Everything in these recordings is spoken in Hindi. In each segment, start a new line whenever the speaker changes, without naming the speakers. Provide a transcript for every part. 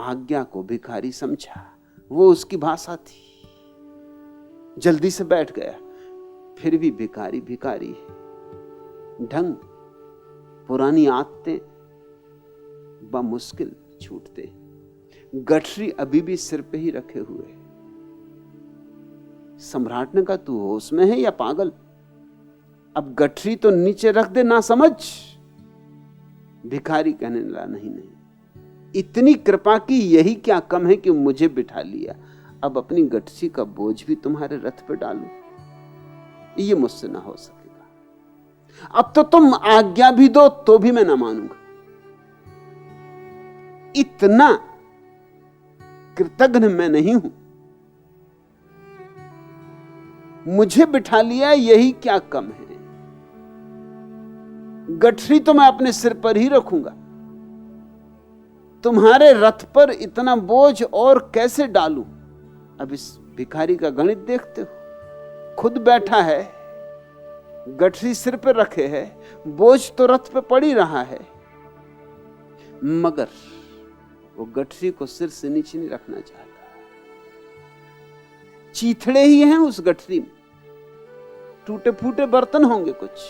आज्ञा को भिखारी समझा, वो उसकी भाषा थी, जल्दी से बैठ गया। फिर भी भिखारी भिखारी है। ढंग, पुरानी आदतें बमुश्किल छूटते। गठरी अभी भी सिर पे ही रखे हुए। सम्राट ने कहा, तू होश में है या पागल? अब गठरी तो नीचे रख दे, ना समझ। भिखारी कहने लगा, नहीं नहीं, इतनी कृपा की यही क्या कम है कि मुझे बिठा लिया। अब अपनी गठरी का बोझ भी तुम्हारे रथ पे डालूं, ये मुझसे ना हो सकेगा। अब तो तुम आज्ञा भी दो तो भी मैं ना मानूंगा। इतना कृतज्ञ मैं नहीं हूं। मुझे बिठा लिया, यही क्या कम है। गठरी तो मैं अपने सिर पर ही रखूंगा, तुम्हारे रथ पर इतना बोझ और कैसे डालूं? अब इस भिखारी का गणित देखते हो, खुद बैठा है, गठरी सिर पर रखे है, बोझ तो रथ पे पड़ ही रहा है, मगर वो गठरी को सिर से नीचे नहीं रखना चाहता। चीथड़े ही हैं उस गठरी में, टूटे फूटे बर्तन होंगे कुछ।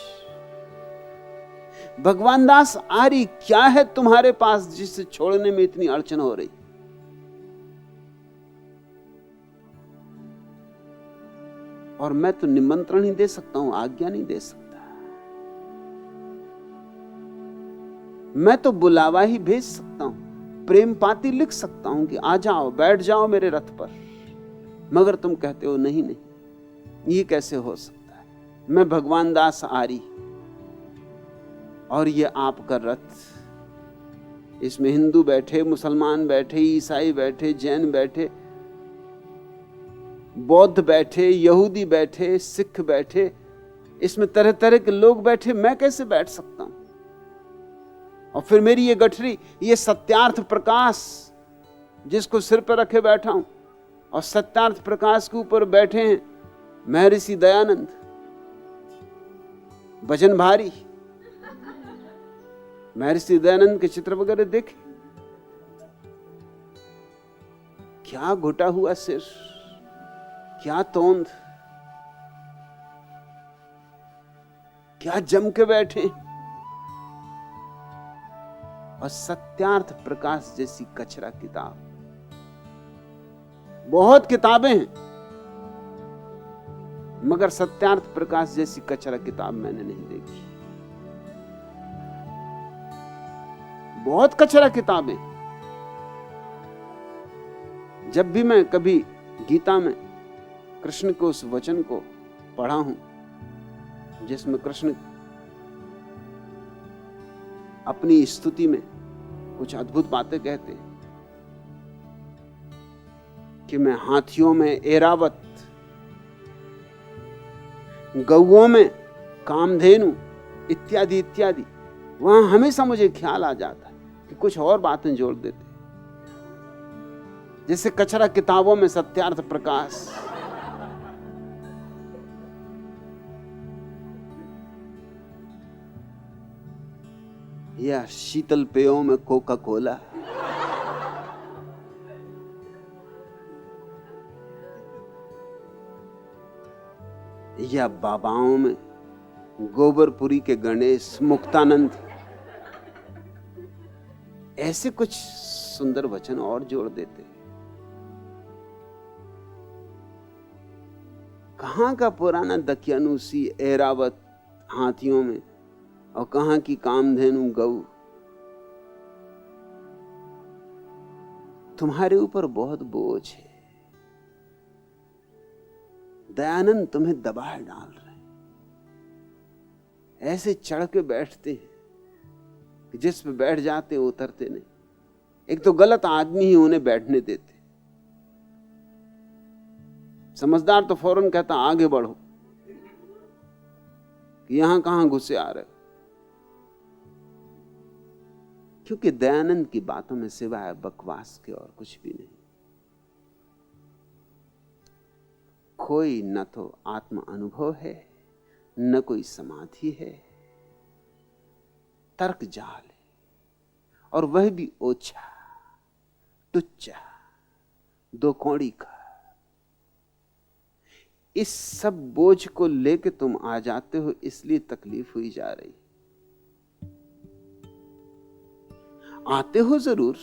भगवान दास आर्य, क्या है तुम्हारे पास जिसे छोड़ने में इतनी अड़चन हो रही? और मैं तो निमंत्रण ही दे सकता हूं, आज्ञा नहीं दे सकता। मैं तो बुलावा ही भेज सकता हूं, प्रेम पाती लिख सकता हूं कि आ जाओ, बैठ जाओ मेरे रथ पर। मगर तुम कहते हो नहीं नहीं, ये कैसे हो सकता है? मैं भगवान दास आर्य और ये आपका रथ, इसमें हिंदू बैठे, मुसलमान बैठे, ईसाई बैठे, जैन बैठे, बौद्ध बैठे, यहूदी बैठे, सिख बैठे, इसमें तरह तरह के लोग बैठे, मैं कैसे बैठ सकता हूं? और फिर मेरी ये गठरी, ये सत्यार्थ प्रकाश जिसको सिर पर रखे बैठा हूं, और सत्यार्थ प्रकाश के ऊपर बैठे हैं महर्षि दयानंद, भजन भारी। महर्षि दयानंद के चित्र वगैरह देखे, क्या घुटा हुआ सिर, क्या तोंद, क्या जम के बैठे। और सत्यार्थ प्रकाश जैसी कचरा किताब, बहुत किताबें हैं मगर सत्यार्थ प्रकाश जैसी कचरा किताब मैंने नहीं देखी। बहुत कचरा किताबें। जब भी मैं कभी गीता में कृष्ण के उस वचन को पढ़ा हूं जिसमें कृष्ण अपनी स्तुति में कुछ अद्भुत बातें कहते हैं कि मैं हाथियों में ऐरावत, गौओं में कामधेनु, इत्यादि इत्यादि, वहां हमेशा मुझे ख्याल आ जाता है कि कुछ और बातें जोड़ देते, जैसे कचरा किताबों में सत्यार्थ प्रकाश। या शीतल पेयों में कोका कोला, या बाबाओं में गोबरपुरी के गणेश, मुक्तानंद, ऐसे कुछ सुंदर वचन और जोड़ देते। कहां का पुराना दकियानुसी ऐरावत हाथियों में, और कहां की कामधेनु गऊ। तुम्हारे ऊपर बहुत बोझ है, दयानंद तुम्हें दबाए डाल रहे हैं, ऐसे चढ़ के बैठते हैं कि जिस पे बैठ जाते उतरते नहीं। एक तो गलत आदमी ही उन्हें बैठने देते, समझदार तो फौरन कहता आगे बढ़ो, कि यहां कहां घुसे आ रहे। क्योंकि दयानंद की बातों में सिवाय बकवास के और कुछ भी नहीं। कोई न तो आत्म अनुभव है, न कोई समाधि है, तर्क जाल है, और वह भी ओछा, टुच्चा, 2 कौड़ी का। इस सब बोझ को लेके तुम आ जाते हो, इसलिए तकलीफ हुई जा रही। आते हो जरूर,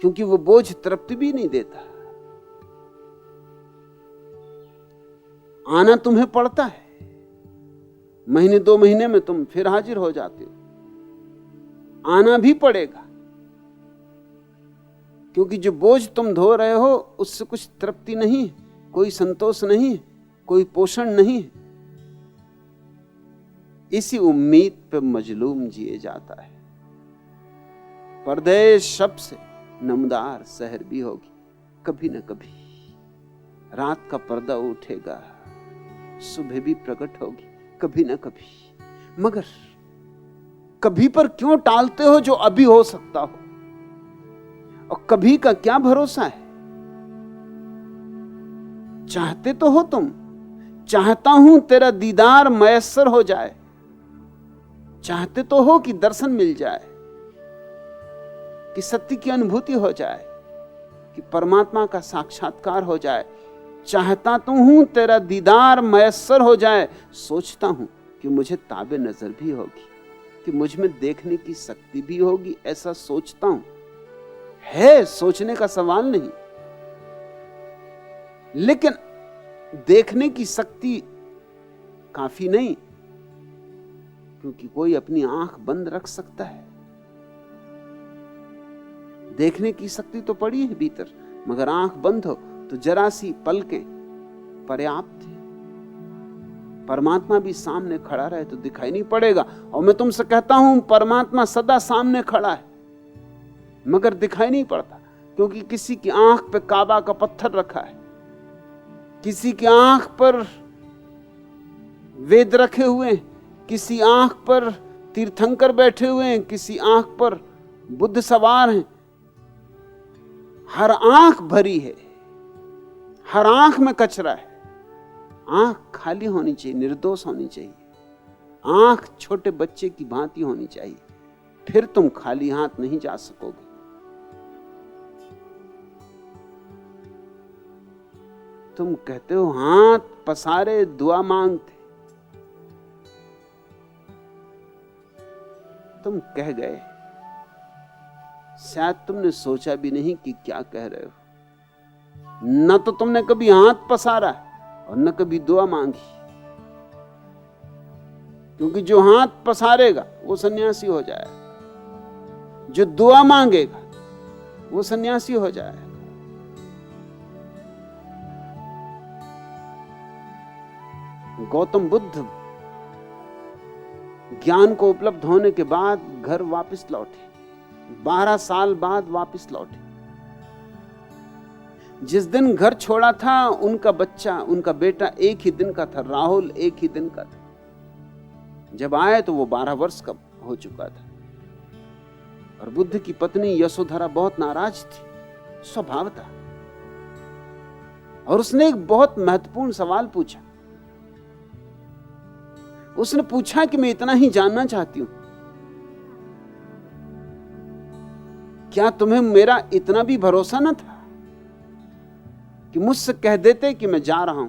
क्योंकि वो बोझ तृप्ति भी नहीं देता। आना तुम्हें पड़ता है, महीने 2 महीने में तुम फिर हाजिर हो जाते हो। आना भी पड़ेगा, क्योंकि जो बोझ तुम धो रहे हो उससे कुछ तृप्ति नहीं, कोई संतोष नहीं, कोई पोषण नहीं। इसी उम्मीद पे मजलूम जिए जाता है। परदेश शब्द से नमदार शहर भी होगी, कभी न कभी रात का पर्दा उठेगा, सुबह भी प्रकट होगी, कभी न कभी। मगर कभी पर क्यों टालते हो जो अभी हो सकता हो? और कभी का क्या भरोसा है? चाहते तो हो तुम, चाहता हूं तेरा दीदार मयस्सर हो जाए, चाहते तो हो कि दर्शन मिल जाए, कि सत्य की अनुभूति हो जाए, कि परमात्मा का साक्षात्कार हो जाए। चाहता तो हूं तेरा दीदार मयस्सर हो जाए, सोचता हूं कि मुझे ताबे नजर भी होगी, कि मुझ में देखने की शक्ति भी होगी, ऐसा सोचता हूं। है, सोचने का सवाल नहीं, लेकिन देखने की शक्ति काफी नहीं, क्योंकि कोई अपनी आंख बंद रख सकता है। देखने की शक्ति तो पड़ी है भीतर, मगर आंख बंद हो तो जरा सी पलकें पर्याप्त है। परमात्मा भी सामने खड़ा रहे तो दिखाई नहीं पड़ेगा। और मैं तुमसे कहता हूं, परमात्मा सदा सामने खड़ा है, मगर दिखाई नहीं पड़ता, क्योंकि किसी की आंख पे काबा का पत्थर रखा है, किसी की आंख पर वेद रखे हुए हैं, किसी आंख पर तीर्थंकर बैठे हुए हैं, किसी आंख पर बुद्ध सवार हैं। हर आंख भरी है, हर आंख में कचरा है। आंख खाली होनी चाहिए, निर्दोष होनी चाहिए। आंख छोटे बच्चे की भांति होनी चाहिए, फिर तुम खाली हाथ नहीं जा सकोगे। तुम कहते हो हाथ पसारे दुआ मांगते, तुम कह गए, शायद तुमने सोचा भी नहीं कि क्या कह रहे हो। न तो तुमने कभी हाथ पसारा और न कभी दुआ मांगी, क्योंकि जो हाथ पसारेगा वो सन्यासी हो जाएगा, जो दुआ मांगेगा वो सन्यासी हो जाएगा। गौतम बुद्ध ज्ञान को उपलब्ध होने के बाद घर वापस लौटे, 12 साल बाद वापस लौटे। जिस दिन घर छोड़ा था, उनका बच्चा, उनका बेटा 1 ही दिन का था, राहुल 1 ही दिन का था। जब आए तो वो 12 वर्ष का हो चुका था। और बुद्ध की पत्नी यशोधरा बहुत नाराज थी, स्वभाव था। और उसने एक बहुत महत्वपूर्ण सवाल पूछा। उसने पूछा कि मैं इतना ही जानना चाहती हूं, क्या तुम्हें मेरा इतना भी भरोसा न था कि मुझसे कह देते कि मैं जा रहा हूं?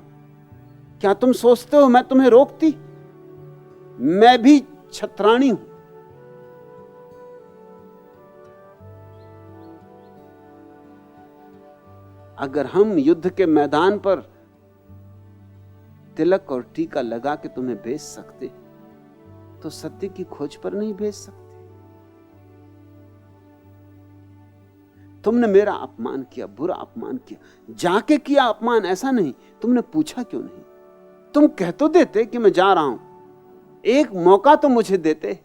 क्या तुम सोचते हो मैं तुम्हें रोकती? मैं भी छत्राणी हूं। अगर हम युद्ध के मैदान पर तिलक और टीका लगा के तुम्हें भेज सकते, तो सत्य की खोज पर नहीं भेज सकते। तुमने मेरा अपमान किया, बुरा अपमान किया, जाके किया अपमान, ऐसा नहीं। तुमने पूछा क्यों नहीं? तुम कह तो देते कि मैं जा रहा हूं, एक मौका तो मुझे देते,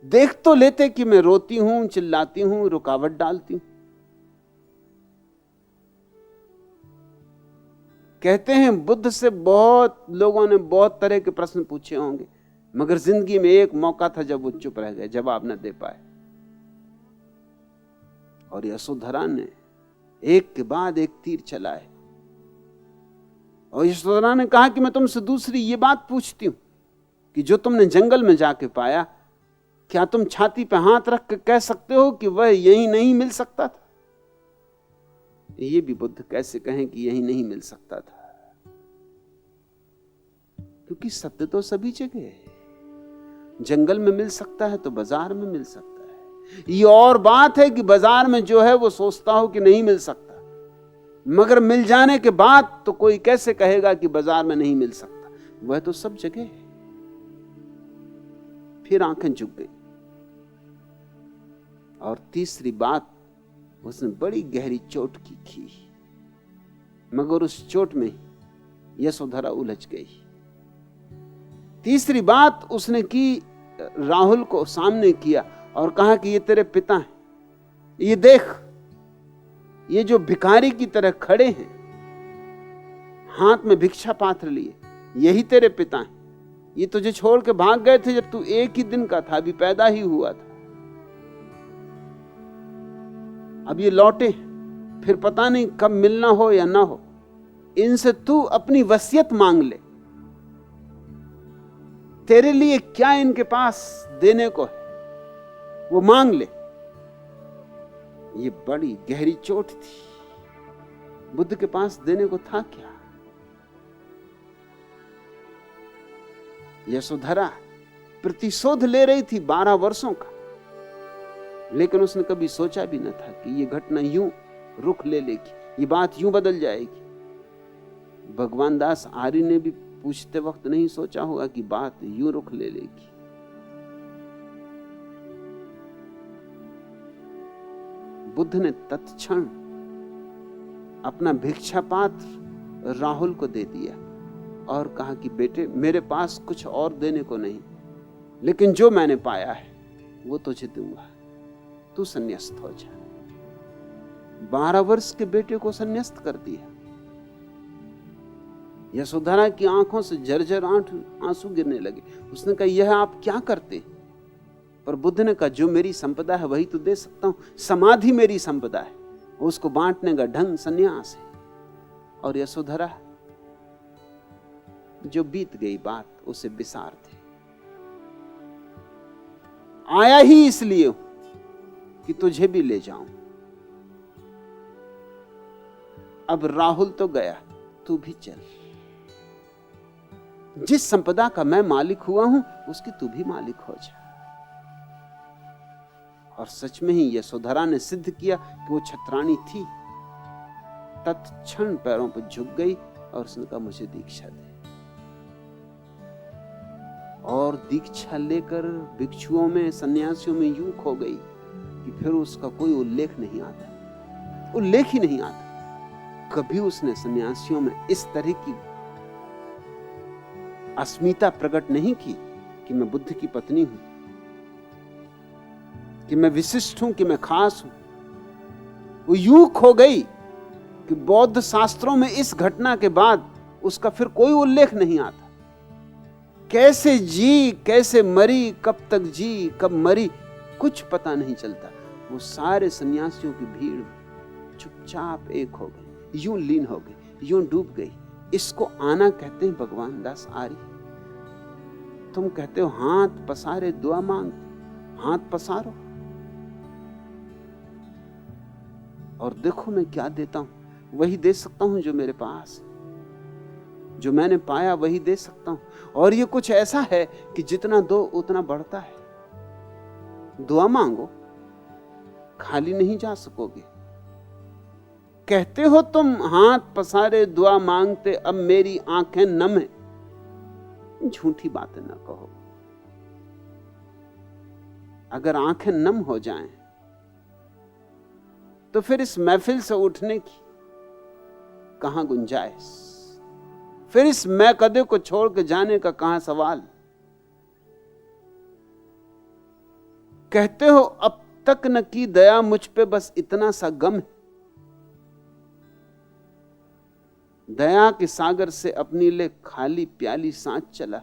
देख तो लेते कि मैं रोती हूं, चिल्लाती हूं, रुकावट डालती हूं। कहते हैं बुद्ध से बहुत लोगों ने बहुत तरह के प्रश्न पूछे होंगे, मगर जिंदगी में एक मौका था जब वो चुप रह गए, जवाब न दे पाए। और यशोधरा ने एक के बाद एक तीर चलाए। और यशोधरा ने कहा कि मैं तुमसे दूसरी ये बात पूछती हूं कि जो तुमने जंगल में जाके पाया, क्या तुम छाती पे हाथ रख के कह सकते हो कि वह यही नहीं मिल सकता था? ये भी बुद्ध कैसे कहें कि यही नहीं मिल सकता था? क्योंकि सत्य तो सभी जगह है। जंगल में मिल सकता है तो बाजार में मिल सकता है। ये और बात है कि बाजार में जो है वो सोचता हो कि नहीं मिल सकता, मगर मिल जाने के बाद तो कोई कैसे कहेगा कि बाजार में नहीं मिल सकता? वह तो सब जगह है। फिर आंखें झुक गई। और तीसरी बात, उसने बड़ी गहरी चोट की, मगर उस चोट में यशोधरा उलझ गई। तीसरी बात उसने की, राहुल को सामने किया और कहा कि ये तेरे पिता हैं, ये देख, ये जो भिखारी की तरह खड़े हैं, हाथ में भिक्षा पात्र लिए, यही तेरे पिता हैं। ये तुझे छोड़ के भाग गए थे जब तू 1 ही दिन का था, अभी पैदा ही हुआ था। अब ये लौटे, फिर पता नहीं कब मिलना हो या ना हो। इनसे तू अपनी वसीयत मांग ले। तेरे लिए क्या इनके पास देने को है, वो मांग ले। ये बड़ी गहरी चोट थी। बुद्ध के पास देने को था क्या? यशोधरा प्रतिशोध ले रही थी 12 वर्षों का, लेकिन उसने कभी सोचा भी न था कि ये घटना यूं रुख ले लेगी, ये बात यूं बदल जाएगी। भगवान दास आर्य ने भी पूछते वक्त नहीं सोचा होगा कि बात यूं रुख ले लेगी। बुद्ध ने तत्क्षण अपना भिक्षा पात्र राहुल को दे दिया और कहा कि बेटे, मेरे पास कुछ और देने को नहीं, लेकिन जो मैंने पाया है वो तुझे दूंगा। तू संन्यास्त हो जा। 12 वर्ष के बेटे को संन्यास्त कर दिया। यशोधरा की आंखों से झरझर आंसू गिरने लगे। उसने कहा, यह आप क्या करते? पर बुद्ध ने कहा, जो मेरी संपदा है वही तो दे सकता हूं। समाधि मेरी संपदा है, उसको बांटने का ढंग संन्यास है। और यशोधरा, जो बीत गई बात उसे विसार थे। आया ही इसलिए कि तुझे भी ले जाऊं। अब राहुल तो गया, तू भी चल। जिस संपदा का मैं मालिक हुआ हूं उसकी तू भी मालिक हो जा। और सच में ही यशोधरा ने सिद्ध किया कि वो छत्राणी थी। तत्क्षण पैरों पर झुक गई और उसने कहा, मुझे दीक्षा दे। और दीक्षा लेकर भिक्षुओं में, सन्यासियों में यूं खो गई कि फिर उसका कोई उल्लेख नहीं आता, उल्लेख ही नहीं आता। कभी उसने सन्यासियों में इस तरह की अस्मिता प्रकट नहीं की कि मैं बुद्ध की पत्नी हूं, कि मैं विशिष्ट हूं, कि मैं खास हूं। वो यूं खो गई कि बौद्ध शास्त्रों में इस घटना के बाद उसका फिर कोई उल्लेख नहीं आता। कैसे जी, कैसे मरी, कब तक जी, कब मरी, कुछ पता नहीं चलता। वो सारे सन्यासियों की भीड़ चुपचाप एक हो गई, यूं लीन हो गई, यूं डूब गई। इसको आना कहते हैं भगवान दास आर्य। तुम कहते हो हाथ पसारे दुआ मांग, हाथ पसारो और देखो मैं क्या देता हूं। वही दे सकता हूं जो मेरे पास, जो मैंने पाया वही दे सकता हूं। और ये कुछ ऐसा है कि जितना दो उतना बढ़ता है। दुआ मांगो, खाली नहीं जा सकोगे। कहते हो तुम हाथ पसारे दुआ मांगते, अब मेरी आंखें नम है। झूठी बातें ना कहो। अगर आंखें नम हो जाएं तो फिर इस महफिल से उठने की कहां गुंजाइश, फिर इस मैं कदे को छोड़ के जाने का कहां सवाल। कहते हो अब तक न की दया मुझ पे, बस इतना सा गम है। दया के सागर से अपनी ले खाली प्याली सांच चला,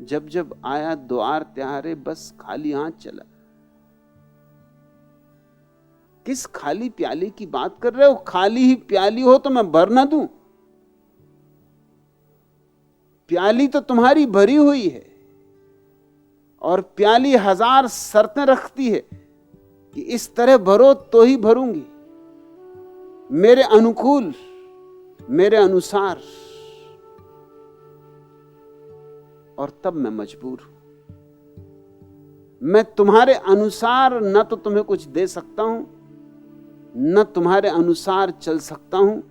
जब जब आया द्वार त्यारे बस खाली हाथ चला। किस खाली प्याली की बात कर रहे हो? खाली ही प्याली हो तो मैं भर ना दूं? प्याली तो तुम्हारी भरी हुई है। और प्याली 1000 शर्तें रखती है कि इस तरह भरो तो ही भरूंगी, मेरे अनुकूल, मेरे अनुसार। और तब मैं मजबूर हूं। मैं तुम्हारे अनुसार न तो तुम्हें कुछ दे सकता हूं, न तुम्हारे अनुसार चल सकता हूं।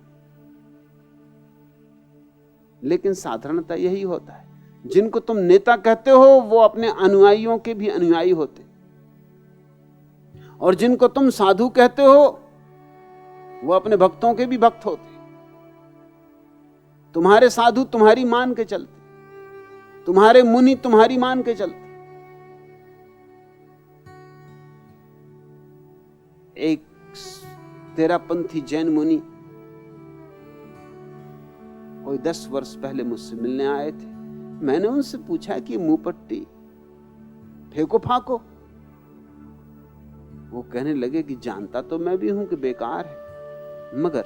लेकिन साधारणता यही होता है, जिनको तुम नेता कहते हो वो अपने अनुयायियों के भी अनुयायी होते, और जिनको तुम साधु कहते हो वो अपने भक्तों के भी भक्त होते। तुम्हारे साधु तुम्हारी मान के चलते, तुम्हारे मुनि तुम्हारी मान के चलते। एक तेरापंथी जैन मुनि कोई 10 वर्ष पहले मुझसे मिलने आए थे। मैंने उनसे पूछा कि मुंह पट्टी फेंको फाको। वो कहने लगे कि जानता तो मैं भी हूं कि बेकार है, मगर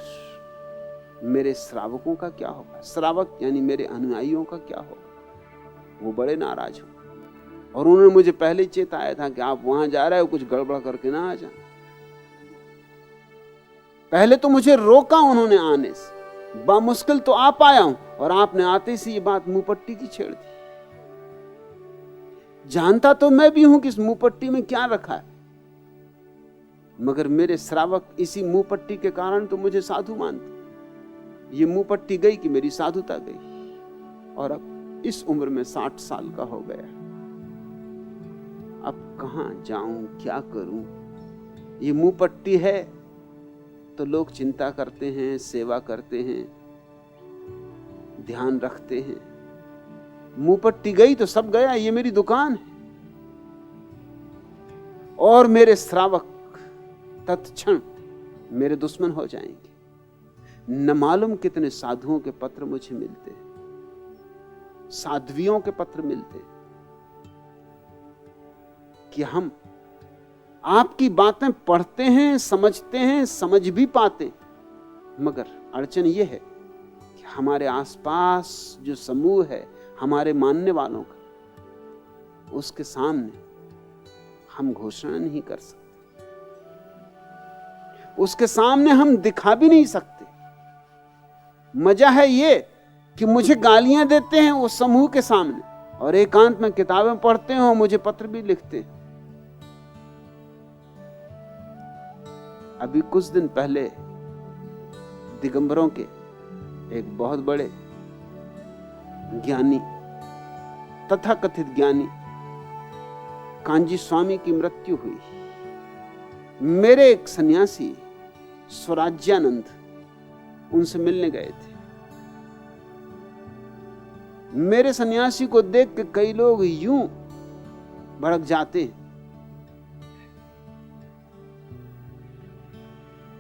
मेरे श्रावकों का क्या होगा, श्रावक यानी मेरे अनुयायियों का क्या होगा। वो बड़े नाराज हो, और उन्होंने मुझे पहले ही चेताया था कि आप वहां जा रहे हो, कुछ गड़बड़ करके ना आ जाना। पहले तो मुझे रोका उन्होंने आने से, बामुश्किल तो आ पाया हूं, और आपने आते से ये बात मुंह पट्टी की छेड़ दी। जानता तो मैं भी हूं कि इस मुंह पट्टी में क्या रखा है, मगर मेरे श्रावक इसी मुंह पट्टी के कारण तो मुझे साधु मानते। ये मुंह पट्टी गई कि मेरी साधुता गई, और अब इस उम्र में 60 साल का हो गया। अब कहां जाऊं, क्या करूं। ये मुंह पट्टी है तो लोग चिंता करते हैं, सेवा करते हैं, ध्यान रखते हैं। मुंह पट्टी गई तो सब गया, ये मेरी दुकान है। और मेरे श्रावक तत्क्षण मेरे दुश्मन हो जाएंगे। न मालूम कितने साधुओं के पत्र मुझे मिलते, साध्वियों के पत्र मिलते कि हम आपकी बातें पढ़ते हैं, समझते हैं, समझ भी पाते, मगर अड़चन यह है कि हमारे आसपास जो समूह है हमारे मानने वालों का, उसके सामने हम घोषणा नहीं कर सकते, उसके सामने हम दिखा भी नहीं सकते। मजा है ये कि मुझे गालियां देते हैं उस समूह के सामने, और एकांत में किताबें पढ़ते हैं और मुझे पत्र भी लिखते हैं। अभी कुछ दिन पहले दिगंबरों के एक बहुत बड़े ज्ञानी, तथाकथित ज्ञानी कांजी स्वामी की मृत्यु हुई। मेरे एक सन्यासी स्वराज्यानंद उनसे मिलने गए थे। मेरे सन्यासी को देख के कई लोग यूं भड़क जाते हैं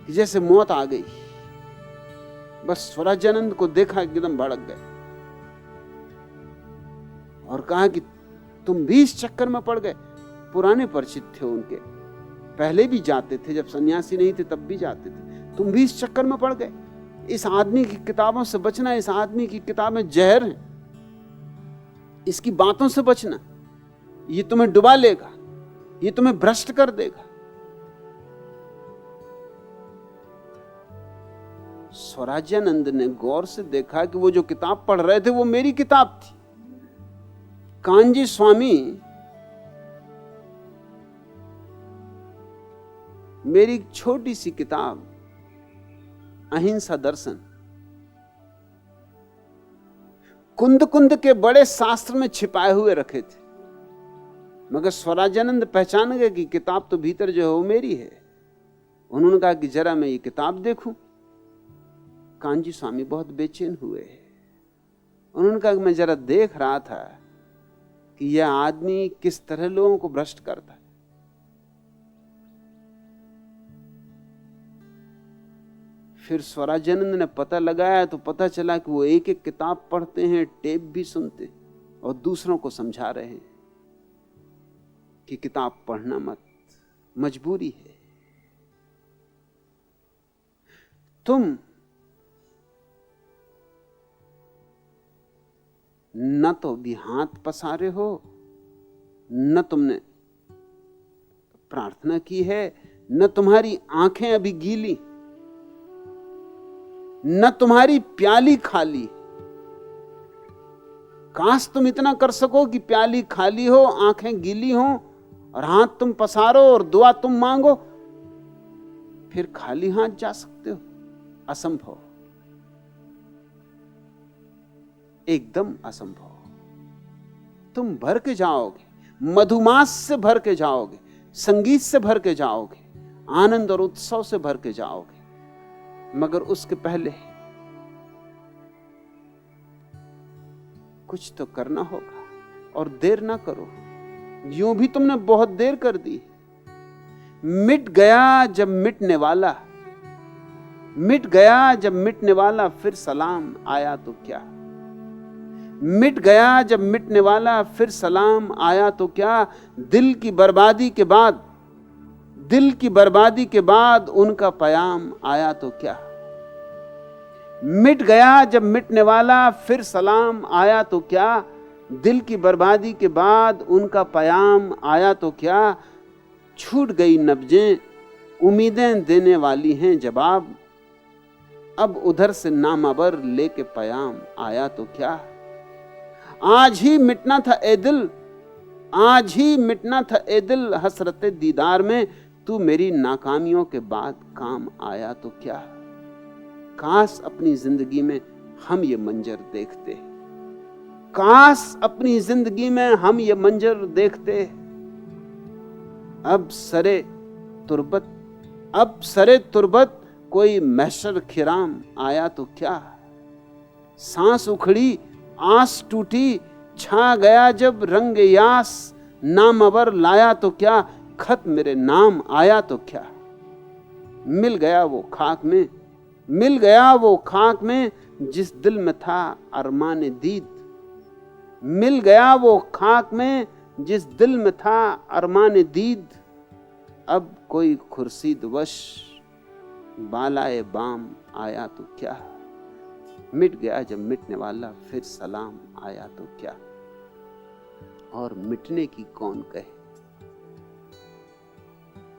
कि जैसे मौत आ गई। बस स्वराज्यानंद को देखा एकदम भड़क गए और कहा कि तुम भी इस चक्कर में पड़ गए। पुराने परिचित थे उनके, पहले भी जाते थे, जब सन्यासी नहीं थे तब भी जाते थे। तुम भी इस चक्कर में पड़ गए। इस आदमी की किताबों से बचना, इस आदमी की किताबें जहर हैं, इसकी बातों से बचना, ये तुम्हें डुबा लेगा, ये तुम्हें भ्रष्ट कर देगा। स्वराज्यानंद ने गौर से देखा कि वो जो किताब पढ़ रहे थे वो मेरी किताब थी। कांजी स्वामी मेरी छोटी सी किताब अहिंसा दर्शन कुंद कुंद के बड़े शास्त्र में छिपाए हुए रखे थे, मगर स्वराज्यानंद पहचान गए कि किताब तो भीतर जो है वो मेरी है। उन्होंने कहा कि जरा मैं ये किताब देखूं। कांजी स्वामी बहुत बेचैन हुए। उन्होंने कहा कि मैं जरा देख रहा था कि यह आदमी किस तरह लोगों को भ्रष्ट करता है। फिर स्वराज्यानंद ने पता लगाया तो पता चला कि वो एक एक किताब पढ़ते हैं, टेप भी सुनते और दूसरों को समझा रहे हैं कि किताब पढ़ना मत, मजबूरी है। तुम न तो भी हाथ पसारे हो न तुमने प्रार्थना की है, न तुम्हारी आंखें अभी गीली, न तुम्हारी प्याली खाली। काश तुम इतना कर सको कि प्याली खाली हो, आंखें गीली हो और हाथ तुम पसारो और दुआ तुम मांगो, फिर खाली हाथ जा सकते हो। असंभव, एकदम असंभव। तुम भर के जाओगे, मधुमास से भर के जाओगे, संगीत से भर के जाओगे, आनंद और उत्सव से भर के जाओगे, मगर उसके पहले कुछ तो करना होगा। और देर ना करो, यूं भी तुमने बहुत देर कर दी। मिट गया जब मिटने वाला, मिट गया जब मिटने वाला, फिर सलाम आया तो क्या। मिट गया जब मिटने वाला, फिर सलाम आया तो क्या। दिल की बर्बादी के बाद, दिल की बर्बादी के बाद उनका पयाम आया तो क्या। मिट गया जब मिटने वाला, फिर सलाम आया तो क्या। दिल की बर्बादी के बाद उनका पयाम आया तो क्या। छूट गई नब्जें, उम्मीदें देने वाली हैं जवाब, अब उधर से नामावर लेके पयाम आया तो क्या। आज ही मिटना था ए दिल, आज ही मिटना था ए दिल, हसरते दीदार में तू मेरी नाकामियों के बाद काम आया तो क्या। काश अपनी जिंदगी में हम ये मंजर देखते, काश अपनी जिंदगी में हम ये मंजर देखते। अब सरे तुर्बत, अब सरे तुर्बत कोई महशर खिराम आया तो क्या। सांस उखड़ी, आस टूटी, छा गया जब रंग यास, नामवर लाया तो क्या, खत मेरे नाम आया तो क्या। मिल गया वो खाक में, मिल गया वो खाक में जिस दिल में था अरमान दीद। मिल गया वो खाक में जिस दिल में था अरमान दीद। अब कोई खुर्शीद वश बालाए बाम आया तो क्या। मिट गया जब मिटने वाला, फिर सलाम आया तो क्या। और मिटने की कौन कहे,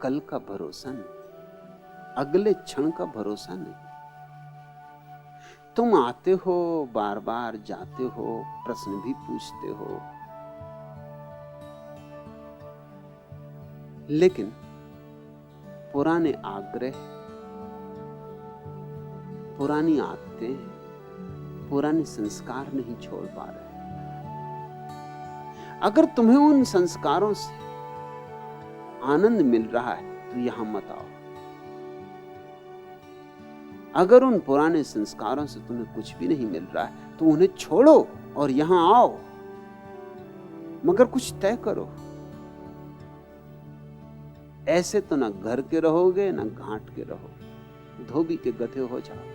कल का भरोसा नहीं, अगले क्षण का भरोसा नहीं। तुम आते हो, बार बार जाते हो, प्रश्न भी पूछते हो, लेकिन पुराने आग्रह, पुरानी आदतें, पुराने संस्कार नहीं छोड़ पा रहे। अगर तुम्हें उन संस्कारों से आनंद मिल रहा है तो यहां मत आओ। अगर उन पुराने संस्कारों से तुम्हें कुछ भी नहीं मिल रहा है तो उन्हें छोड़ो और यहां आओ, मगर कुछ तय करो। ऐसे तो ना घर के रहोगे ना घाट के रहोगे, धोबी के गधे हो जाओ।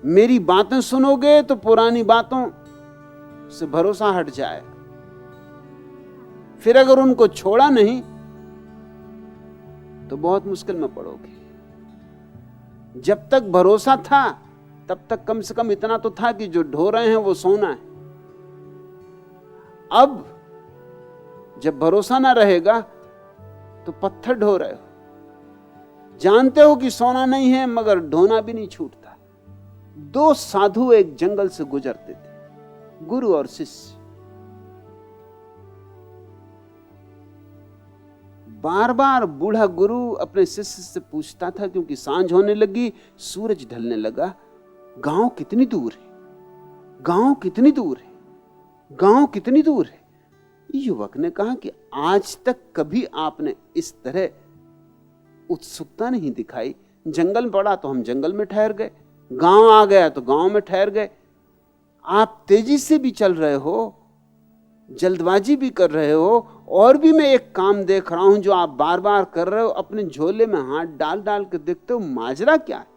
मेरी बातें सुनोगे तो पुरानी बातों से भरोसा हट जाए, फिर अगर उनको छोड़ा नहीं तो बहुत मुश्किल में पड़ोगे। जब तक भरोसा था तब तक कम से कम इतना तो था कि जो ढो रहे हैं वो सोना है। अब जब भरोसा ना रहेगा तो पत्थर ढो रहे हो। जानते हो कि सोना नहीं है मगर ढोना भी नहीं छूटता। दो साधु एक जंगल से गुजरते थे, गुरु और शिष्य। बार बार बूढ़ा गुरु अपने शिष्य से पूछता था, क्योंकि सांझ होने लगी, सूरज ढलने लगा, गांव कितनी दूर है, गांव कितनी दूर है, गांव कितनी दूर है। युवक ने कहा कि आज तक कभी आपने इस तरह उत्सुकता नहीं दिखाई। जंगल पड़ा तो हम जंगल में ठहर गए, गांव आ गया तो गांव में ठहर गए। आप तेजी से भी चल रहे हो, जल्दबाजी भी कर रहे हो, और भी मैं एक काम देख रहा हूं जो आप बार बार कर रहे हो। अपने झोले में हाथ डाल डाल के देखते हो, माजरा क्या है,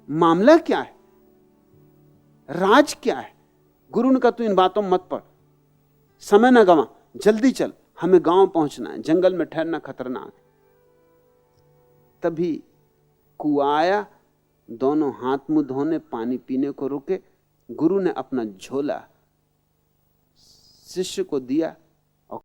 मामला क्या है, राज क्या है। गुरु ने कहा तू इन बातों में मत पड़, समय ना गवा, जल्दी चल, हमें गांव पहुंचना है, जंगल में ठहरना खतरनाक है। तभी कुआं आया, दोनों हाथ मुंह धोने पानी पीने को रुके। गुरु ने अपना झोला शिष्य को दिया